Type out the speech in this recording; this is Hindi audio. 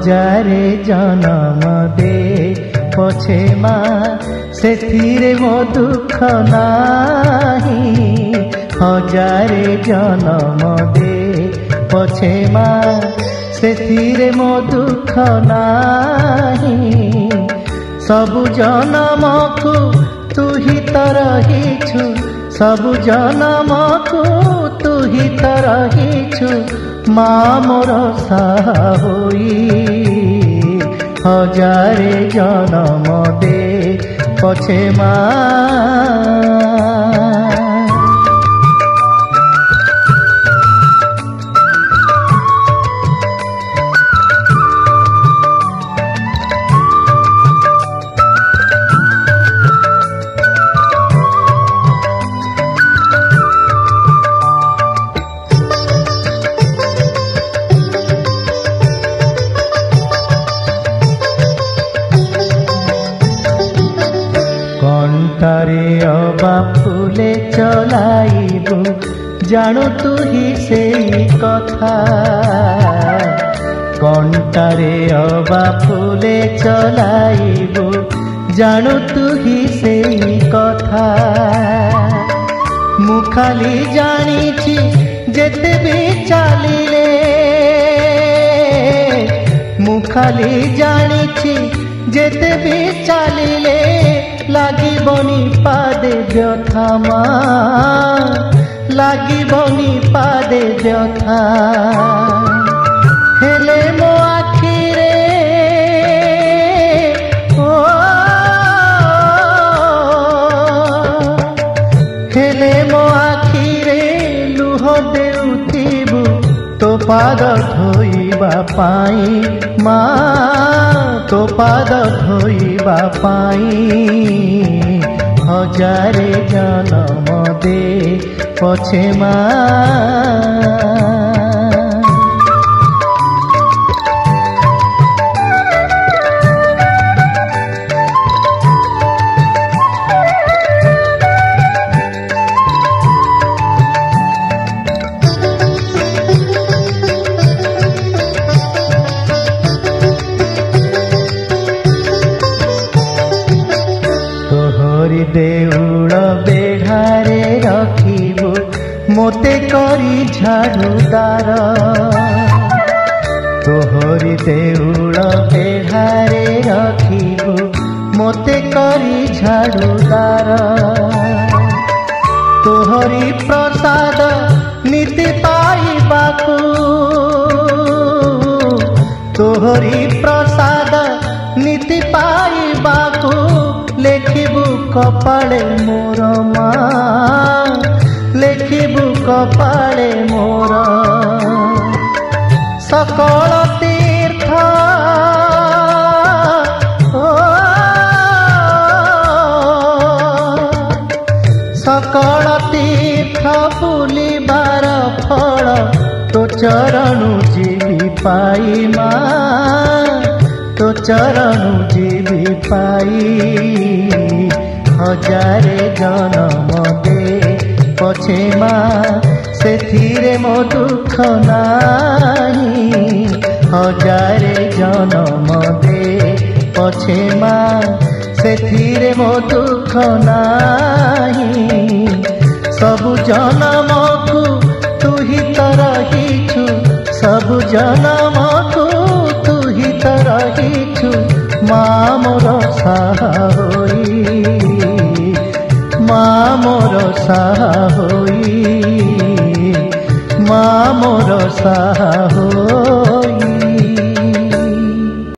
हजारे जन्म दे पछे माँ सेथिरे मो दुख नाही। हजारे जन्म दे पछे माँ सेथिरे मो दुख नाही। सबु जन्म को तू ही तो रहीछु, सबु जन्म को तू ही तो रहीछु। माँ मोर साहा होई हजारे जन्म दे पछे माँ। कंटारे अबा फूले चलाइबु जानु तू ही से कथा। कंटारे अबा फूले चलाइबु जानु तू ही से कथा। मु खाली जानिछि जेते भी चलिले, मु खाली जानिछि जेते भी चलिले लागिबनी पादे व्यथा माँ, लागिबनी पादे व्यथा। हेले मो आखिरे ओ हेले मो आखिरे लुह देउथिबु तो पाद धोइबा पाई माँ, तो पाद धोइबा पाई। हजारे जन्म दे पछे माँ। देउड़ बेढ़ारे रखिबु मोते करी झाड़ूदार। तोहरी देउड़ बेढ़ारे रखिबु मोते करी झाड़ूदार। तोहरी प्रसाद नीति पाइबाकू, तोहरी प्रसाद नीति पाइबाकू लेखिबु कपाळे मोर माँ, लेखिबु कपाळे मोर। सकल तीर्थ ओ सकल तीर्थ बुलिबार फल तो चरणु जीवी पाई माँ, तो चरणु जीवी पाई। हजारे जन्म दे पछे माँ सेथिरे मो दुख नाही। हजारे जन्म दे पछे माँ सेथिरे मो दुख नाही। सबु जन्म को तू ही तो रहीछु, सबु जन्म को तू ही तो रहीछु। माँ मोर साहा होई, माँ मोर साहा होई, माँ मोर साहा होई।